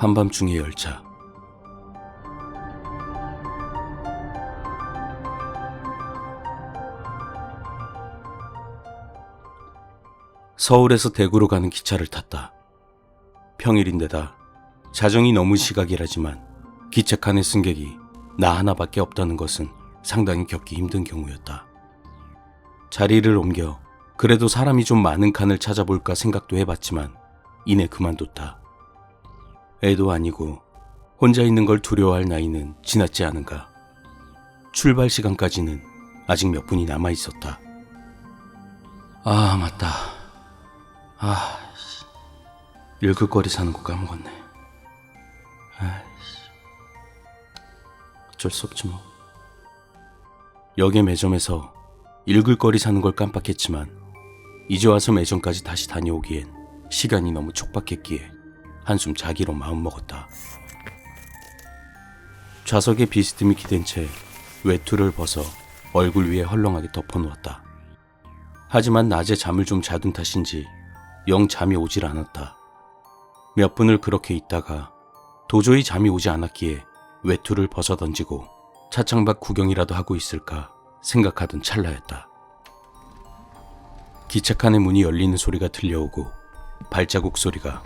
한밤중의 열차. 서울에서 대구로 가는 기차를 탔다. 평일인데다 자정이 넘은 시각이라지만 기차칸의 승객이 나 하나밖에 없다는 것은 상당히 겪기 힘든 경우였다. 자리를 옮겨 그래도 사람이 좀 많은 칸을 찾아볼까 생각도 해봤지만 이내 그만뒀다. 애도 아니고 혼자 있는 걸 두려워할 나이는 지났지 않은가. 출발 시간까지는 아직 몇 분이 남아있었다. 아, 맞다. 읽을 거리 사는 거 까먹었네. 어쩔 수 없지 뭐. 역의 매점에서 읽을 거리 사는 걸 깜빡했지만 이제 와서 매점까지 다시 다녀오기엔 시간이 너무 촉박했기에 한숨 자기로 마음먹었다. 좌석에 비스듬히 기댄 채 외투를 벗어 얼굴 위에 헐렁하게 덮어놓았다. 하지만 낮에 잠을 좀 자둔 탓인지 영 잠이 오질 않았다. 몇 분을 그렇게 있다가 도저히 잠이 오지 않았기에 외투를 벗어던지고 차창밖 구경이라도 하고 있을까 생각하던 찰나였다. 기차칸의 문이 열리는 소리가 들려오고 발자국 소리가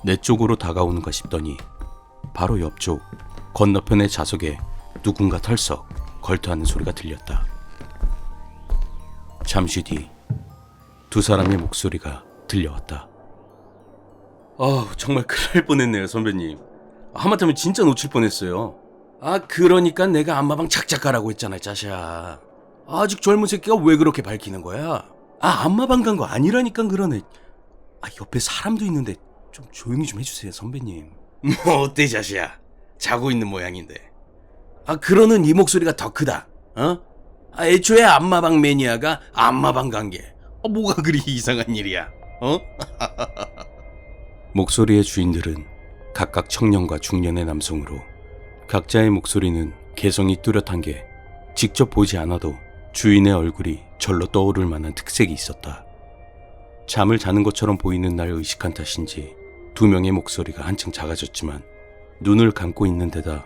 내 쪽으로 다가오는가 싶더니 바로 옆쪽 건너편의 좌석에 누군가 털썩 걸터하는 소리가 들렸다. 잠시 뒤 두 사람의 목소리가 들려왔다. 정말 큰일 날 뻔했네요, 선배님. 하마터면 진짜 놓칠 뻔했어요. 그러니까 내가 안마방 착착 가라고 했잖아, 짜샤. 아직 젊은 새끼가 왜 그렇게 밝히는 거야? 안마방 간 거 아니라니까 그러네. 옆에 사람도 있는데 좀 조용히 좀 해주세요, 선배님. 뭐 어때, 자시야? 자고 있는 모양인데. 그러는 이 목소리가 더 크다. 애초에 안마방 매니아가 안마방 간 게 뭐가 그리 이상한 일이야? 목소리의 주인들은 각각 청년과 중년의 남성으로 각자의 목소리는 개성이 뚜렷한 게 직접 보지 않아도 주인의 얼굴이 절로 떠오를 만한 특색이 있었다. 잠을 자는 것처럼 보이는 날 의식한 탓인지 두 명의 목소리가 한층 작아졌지만 눈을 감고 있는 데다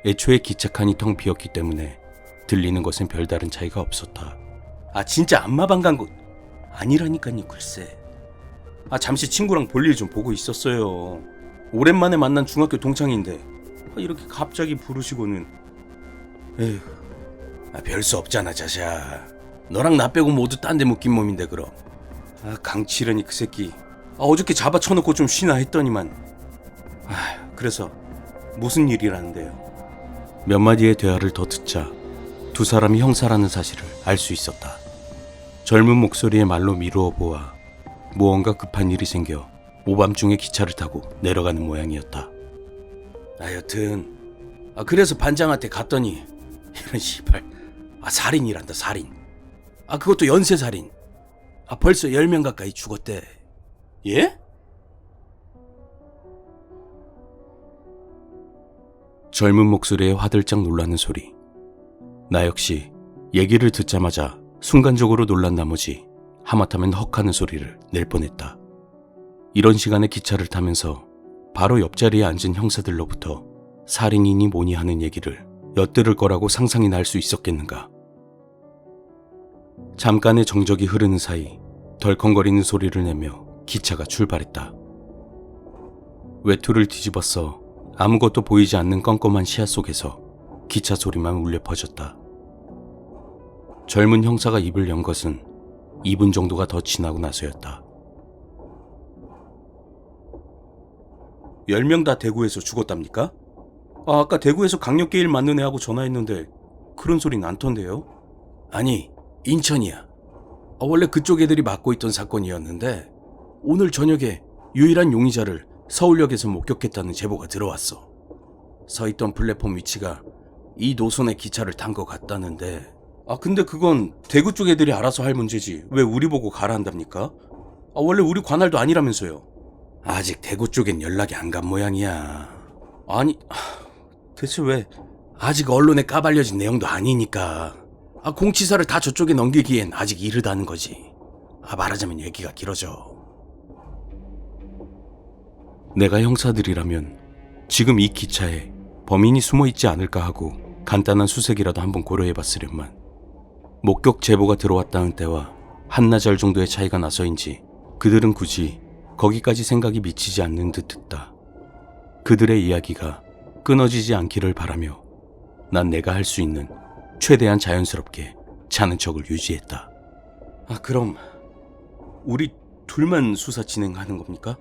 애초에 기차칸이 텅 비었기 때문에 들리는 것엔 별다른 차이가 없었다. 진짜 안마방 간 곳 아니라니까요, 글쎄. 잠시 친구랑 볼일 좀 보고 있었어요. 오랜만에 만난 중학교 동창인데 이렇게 갑자기 부르시고는. 에휴, 별 수 없잖아, 자샤. 너랑 나 빼고 모두 딴 데 묶인 몸인데 그럼. 강치련이 그 새끼 어저께 잡아쳐놓고 좀 쉬나 했더니만. 그래서 무슨 일이라는데요? 몇 마디의 대화를 더 듣자 두 사람이 형사라는 사실을 알 수 있었다. 젊은 목소리의 말로 미루어 보아 무언가 급한 일이 생겨 오밤중에 기차를 타고 내려가는 모양이었다. 여튼 그래서 반장한테 갔더니 이런 씨발 살인이란다, 살인. 그것도 연쇄살인. 벌써 10명 가까이 죽었대. 예? 젊은 목소리에 화들짝 놀라는 소리. 나 역시 얘기를 듣자마자 순간적으로 놀란 나머지 하마터면 헉하는 소리를 낼 뻔했다. 이런 시간에 기차를 타면서 바로 옆자리에 앉은 형사들로부터 살인이니 뭐니 하는 얘기를 엿들을 거라고 상상이나 할 수 있었겠는가. 잠깐의 정적이 흐르는 사이 덜컹거리는 소리를 내며 기차가 출발했다. 외투를 뒤집었어 아무것도 보이지 않는 껌껌한 시야 속에서 기차 소리만 울려 퍼졌다. 젊은 형사가 입을 연 것은 2분 정도가 더 지나고 나서였다. 10명 다 대구에서 죽었답니까? 아까 대구에서 강력계일 맞는 애하고 전화했는데 그런 소리는 않던데요? 아니, 인천이야. 원래 그쪽 애들이 맡고 있던 사건이었는데 오늘 저녁에 유일한 용의자를 서울역에서 목격했다는 제보가 들어왔어. 서 있던 플랫폼 위치가 이 노선의 기차를 탄 것 같다는데. 근데 그건 대구 쪽 애들이 알아서 할 문제지 왜 우리 보고 가라 한답니까? 원래 우리 관할도 아니라면서요. 아직 대구 쪽엔 연락이 안 간 모양이야. 아니, 대체 왜? 아직 언론에 까발려진 내용도 아니니까. 공치사를 다 저쪽에 넘기기엔 아직 이르다는 거지. 말하자면 얘기가 길어져. 내가 형사들이라면 지금 이 기차에 범인이 숨어 있지 않을까 하고 간단한 수색이라도 한번 고려해봤으련만 목격 제보가 들어왔다는 때와 한나절 정도의 차이가 나서인지 그들은 굳이 거기까지 생각이 미치지 않는 듯 했다. 그들의 이야기가 끊어지지 않기를 바라며 난 내가 할 수 있는 최대한 자연스럽게 자는 척을 유지했다. 그럼 우리 둘만 수사 진행하는 겁니까?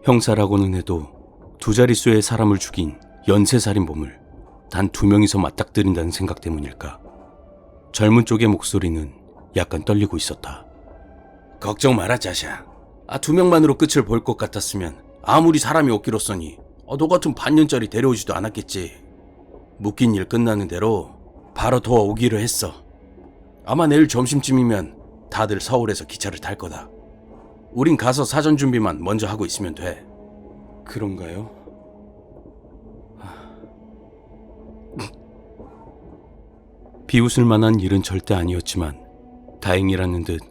형사라고는 해도 두 자릿수의 사람을 죽인 연쇄살인범을 단 2명이서 맞닥뜨린다는 생각 때문일까? 젊은 쪽의 목소리는 약간 떨리고 있었다. 걱정 마라 자샤. 2명만으로 끝을 볼 것 같았으면 아무리 사람이 없기로써니 너 같은 반년짜리 데려오지도 않았겠지. 묶인 일 끝나는 대로 바로 도와오기로 했어. 아마 내일 점심쯤이면 다들 서울에서 기차를 탈 거다. 우린 가서 사전 준비만 먼저 하고 있으면 돼. 그런가요? 비웃을 만한 일은 절대 아니었지만 다행이라는 듯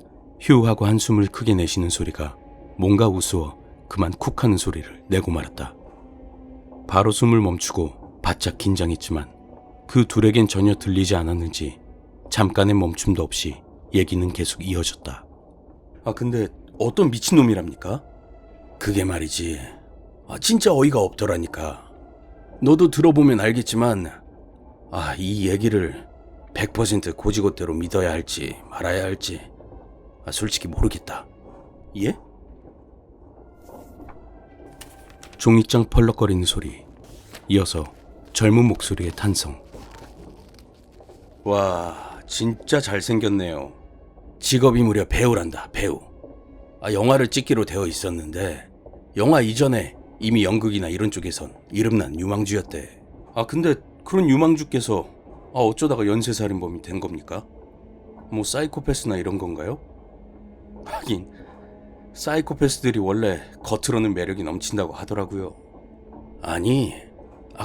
휴하고 한숨을 크게 내쉬는 소리가 뭔가 우스워 그만 쿡 하는 소리를 내고 말았다. 바로 숨을 멈추고 바짝 긴장했지만 그 둘에겐 전혀 들리지 않았는지 잠깐의 멈춤도 없이 얘기는 계속 이어졌다. 근데 어떤 미친놈이랍니까? 그게 말이지. 진짜 어이가 없더라니까. 너도 들어보면 알겠지만 이 얘기를 100% 고지고대로 믿어야 할지 말아야 할지 솔직히 모르겠다. 예? 종이장 펄럭거리는 소리, 이어서 젊은 목소리의 탄성. 와, 진짜 잘생겼네요. 직업이 무려 배우란다, 배우. 영화를 찍기로 되어 있었는데 영화 이전에 이미 연극이나 이런 쪽에선 이름난 유망주였대. 근데 그런 유망주께서 어쩌다가 연쇄살인범이 된 겁니까? 뭐 사이코패스나 이런 건가요? 하긴 사이코패스들이 원래 겉으로는 매력이 넘친다고 하더라고요. 아니,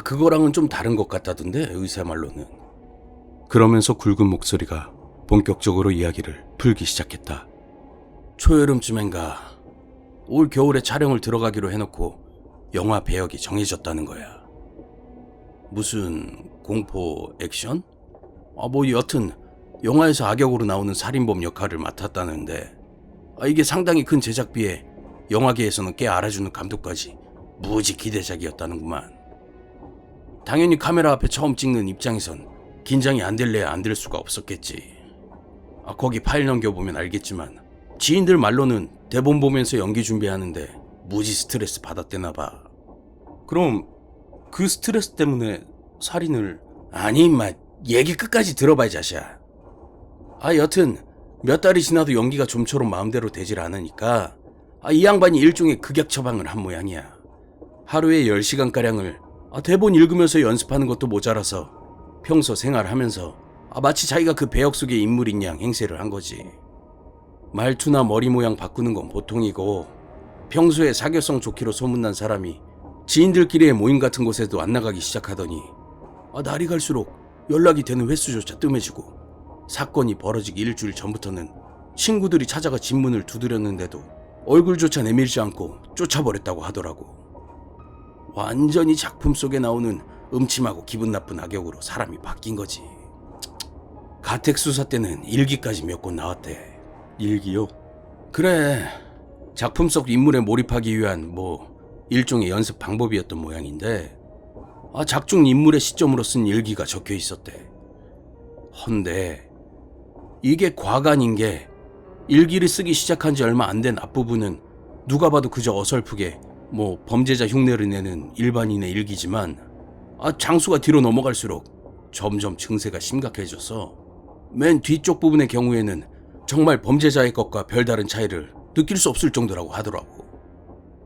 그거랑은 좀 다른 것 같다던데, 의사 말로는. 그러면서 굵은 목소리가 본격적으로 이야기를 풀기 시작했다. 초여름쯤엔가 올 겨울에 촬영을 들어가기로 해놓고 영화 배역이 정해졌다는 거야. 무슨 공포 액션? 뭐 여튼 영화에서 악역으로 나오는 살인범 역할을 맡았다는데 이게 상당히 큰 제작비에 영화계에서는 꽤 알아주는 감독까지 무지 기대작이었다는구만. 당연히 카메라 앞에 처음 찍는 입장에선 긴장이 안 될래야 안 될 수가 없었겠지. 거기 파일 넘겨보면 알겠지만 지인들 말로는 대본 보면서 연기 준비하는데 무지 스트레스 받았대나 봐. 그럼 그 스트레스 때문에 살인을... 아니 임마, 얘기 끝까지 들어봐 이 자식아. 여튼 몇 달이 지나도 연기가 좀처럼 마음대로 되질 않으니까 이 양반이 일종의 극약 처방을 한 모양이야. 하루에 10시간가량을 대본 읽으면서 연습하는 것도 모자라서 평소 생활하면서 마치 자기가 그 배역 속의 인물인 양 행세를 한 거지. 말투나 머리 모양 바꾸는 건 보통이고 평소에 사교성 좋기로 소문난 사람이 지인들끼리의 모임 같은 곳에도 안 나가기 시작하더니 날이 갈수록 연락이 되는 횟수조차 뜸해지고 사건이 벌어지기 일주일 전부터는 친구들이 찾아가 집문을 두드렸는데도 얼굴조차 내밀지 않고 쫓아버렸다고 하더라고. 완전히 작품 속에 나오는 음침하고 기분 나쁜 악역으로 사람이 바뀐 거지. 가택 수사 때는 일기까지 몇 권 나왔대. 일기요? 그래, 작품 속 인물에 몰입하기 위한 일종의 연습 방법이었던 모양인데 작중 인물의 시점으로 쓴 일기가 적혀 있었대. 헌데 이게 과간인 게 일기를 쓰기 시작한 지 얼마 안 된 앞부분은 누가 봐도 그저 어설프게 범죄자 흉내를 내는 일반인의 일기지만 장수가 뒤로 넘어갈수록 점점 증세가 심각해져서 맨 뒤쪽 부분의 경우에는 정말 범죄자의 것과 별다른 차이를 느낄 수 없을 정도라고 하더라고.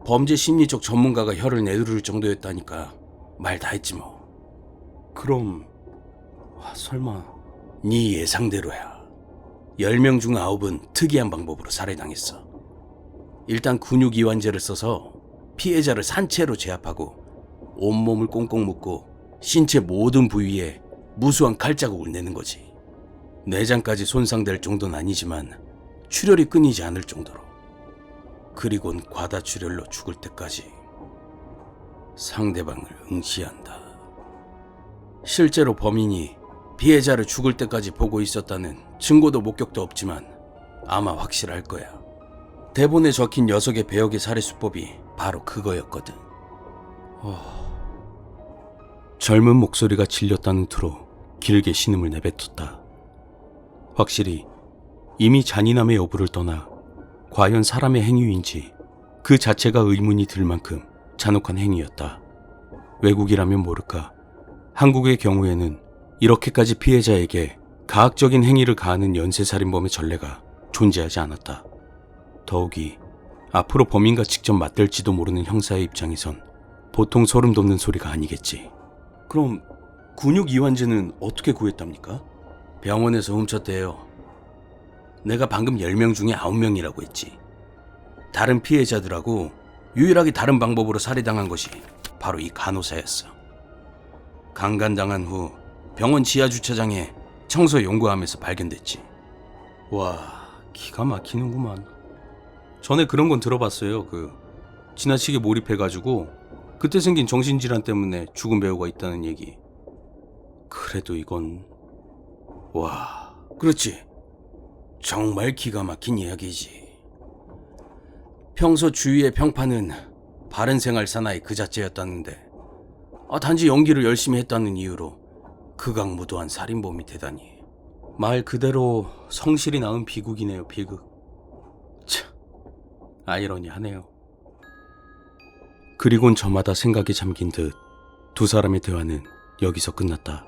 범죄 심리적 전문가가 혀를 내두를 정도였다니까 말 다 했지 뭐. 그럼 설마 네 예상대로야. 10명 중 9은 특이한 방법으로 살해당했어. 일단 근육이완제를 써서 피해자를 산채로 제압하고 온몸을 꽁꽁 묶고 신체 모든 부위에 무수한 칼자국을 내는 거지. 내장까지 손상될 정도는 아니지만 출혈이 끊이지 않을 정도로. 그리곤 과다출혈로 죽을 때까지. 상대방을 응시한다. 실제로 범인이 피해자를 죽을 때까지 보고 있었다는 증거도 목격도 없지만 아마 확실할 거야. 대본에 적힌 녀석의 배역의 살해 수법이 바로 그거였거든. 젊은 목소리가 질렸다는 투로 길게 신음을 내뱉었다. 확실히 이미 잔인함의 여부를 떠나 과연 사람의 행위인지 그 자체가 의문이 들 만큼 잔혹한 행위였다. 외국이라면 모를까. 한국의 경우에는 이렇게까지 피해자에게 가학적인 행위를 가하는 연쇄살인범의 전례가 존재하지 않았다. 더욱이 앞으로 범인과 직접 맞댈지도 모르는 형사의 입장에선 보통 소름 돋는 소리가 아니겠지. 그럼 근육 이완제는 어떻게 구했답니까? 병원에서 훔쳤대요. 내가 방금 10명 중에 9명이라고 했지. 다른 피해자들하고 유일하게 다른 방법으로 살해당한 것이 바로 이 간호사였어. 강간당한 후 병원 지하 주차장에 청소 연구하면서 발견됐지. 와, 기가 막히는구만. 전에 그런 건 들어봤어요. 지나치게 몰입해가지고 그때 생긴 정신질환 때문에 죽은 배우가 있다는 얘기. 그래도 이건... 와, 그렇지. 정말 기가 막힌 이야기지. 평소 주위의 평판은 바른 생활 사나이 그 자체였다는데 단지 연기를 열심히 했다는 이유로 극악무도한 살인범이 되다니. 말 그대로 성실히 낳은 비극이네요, 비극. 참, 아이러니하네요. 그리곤 저마다 생각에 잠긴 듯 두 사람의 대화는 여기서 끝났다.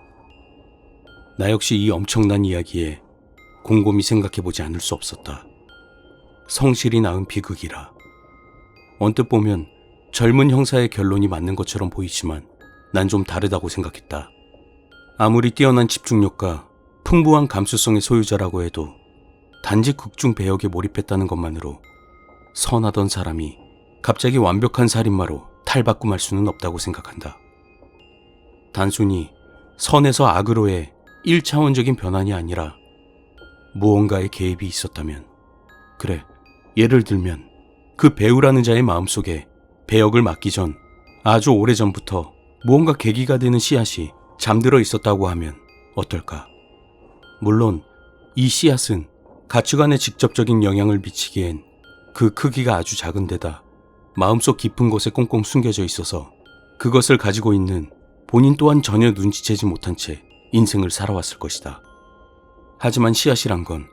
나 역시 이 엄청난 이야기에 곰곰이 생각해보지 않을 수 없었다. 성실히 낳은 비극이라. 언뜻 보면 젊은 형사의 결론이 맞는 것처럼 보이지만 난 좀 다르다고 생각했다. 아무리 뛰어난 집중력과 풍부한 감수성의 소유자라고 해도 단지 극중 배역에 몰입했다는 것만으로 선하던 사람이 갑자기 완벽한 살인마로 탈바꿈할 수는 없다고 생각한다. 단순히 선에서 악으로의 1차원적인 변환이 아니라 무언가의 개입이 있었다면, 그래, 예를 들면 그 배우라는 자의 마음속에 배역을 맡기 전 아주 오래전부터 무언가 계기가 되는 씨앗이 잠들어 있었다고 하면 어떨까? 물론 이 씨앗은 가치관에 직접적인 영향을 미치기엔 그 크기가 아주 작은 데다 마음속 깊은 곳에 꽁꽁 숨겨져 있어서 그것을 가지고 있는 본인 또한 전혀 눈치채지 못한 채 인생을 살아왔을 것이다. 하지만 씨앗이란 건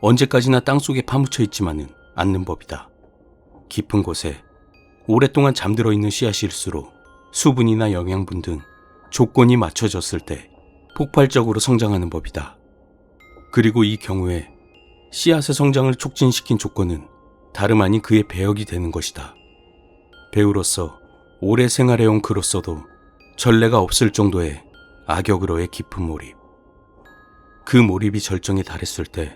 언제까지나 땅속에 파묻혀 있지만은 않는 법이다. 깊은 곳에 오랫동안 잠들어 있는 씨앗일수록 수분이나 영양분 등 조건이 맞춰졌을 때 폭발적으로 성장하는 법이다. 그리고 이 경우에 씨앗의 성장을 촉진시킨 조건은 다름 아닌 그의 배역이 되는 것이다. 배우로서 오래 생활해온 그로서도 전례가 없을 정도의 악역으로의 깊은 몰입. 그 몰입이 절정에 달했을 때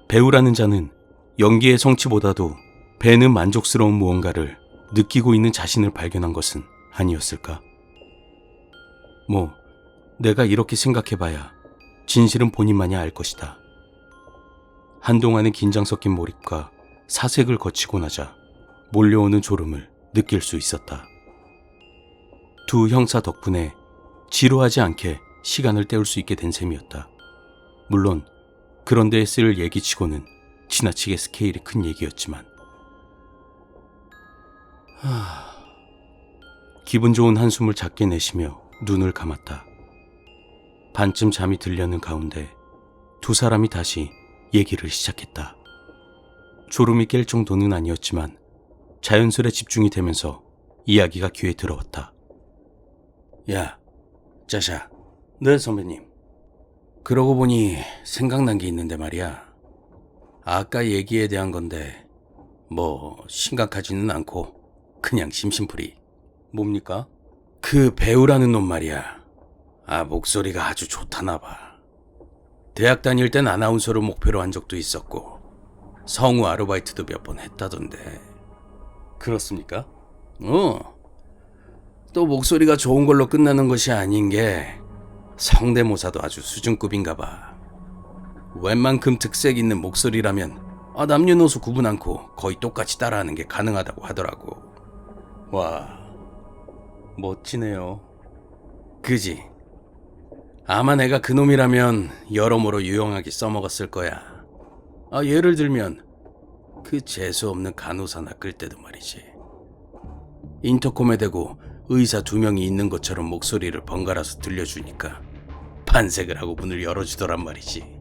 배우라는 자는 연기의 성취보다도 배는 만족스러운 무언가를 느끼고 있는 자신을 발견한 것은 아니었을까? 내가 이렇게 생각해봐야 진실은 본인만이 알 것이다. 한동안의 긴장 섞인 몰입과 사색을 거치고 나자 몰려오는 졸음을 느낄 수 있었다. 두 형사 덕분에 지루하지 않게 시간을 때울 수 있게 된 셈이었다. 물론 그런 데에 쓸 얘기치고는 지나치게 스케일이 큰 얘기였지만. 기분 좋은 한숨을 작게 내쉬며 눈을 감았다. 반쯤 잠이 들려는 가운데 두 사람이 다시 얘기를 시작했다. 졸음이 깰 정도는 아니었지만 자연스레 집중이 되면서 이야기가 귀에 들어왔다. 야, 짜샤. 네, 선배님. 그러고 보니 생각난 게 있는데 말이야. 아까 얘기에 대한 건데 심각하지는 않고 그냥 심심풀이. 뭡니까? 그 배우라는 놈 말이야. 목소리가 아주 좋다나 봐. 대학 다닐 땐 아나운서를 목표로 한 적도 있었고 성우 아르바이트도 몇 번 했다던데. 그렇습니까? 또 목소리가 좋은 걸로 끝나는 것이 아닌 게 성대모사도 아주 수준급인가 봐. 웬만큼 특색 있는 목소리라면 남녀노소 구분 않고 거의 똑같이 따라하는 게 가능하다고 하더라고. 와, 멋지네요. 그지? 아마 내가 그놈이라면 여러모로 유용하게 써먹었을 거야. 예를 들면 그 재수없는 간호사나 끌 때도 말이지. 인터콤에 대고 의사 2명이 있는 것처럼 목소리를 번갈아서 들려주니까 반색을 하고 문을 열어주더란 말이지.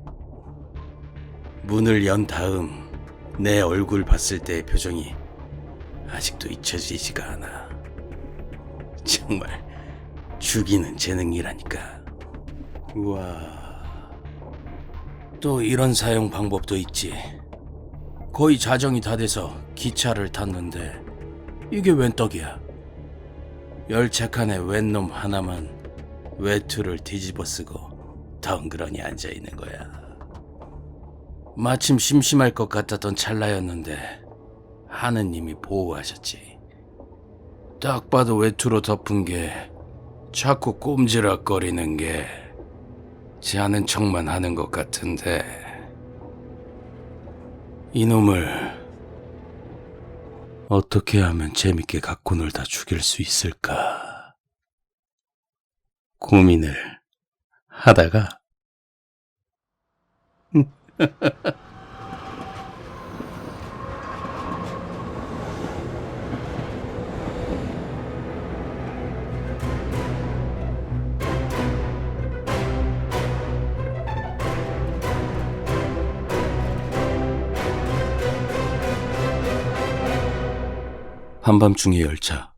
문을 연 다음 내 얼굴 봤을 때의 표정이 아직도 잊혀지지가 않아. 정말 죽이는 재능이라니까. 우와. 또 이런 사용 방법도 있지. 거의 자정이 다 돼서 기차를 탔는데 이게 웬 떡이야. 열차 칸에 웬 놈 하나만 외투를 뒤집어 쓰고 덩그러니 앉아있는 거야. 마침 심심할 것 같았던 찰나였는데 하느님이 보호하셨지. 딱 봐도 외투로 덮은 게 자꾸 꼼지락거리는 게 자는 척만 하는 것 같은데 이놈을 어떻게 하면 재밌게 갖고 놀다 죽일 수 있을까 고민을 하다가 한밤중의 열차.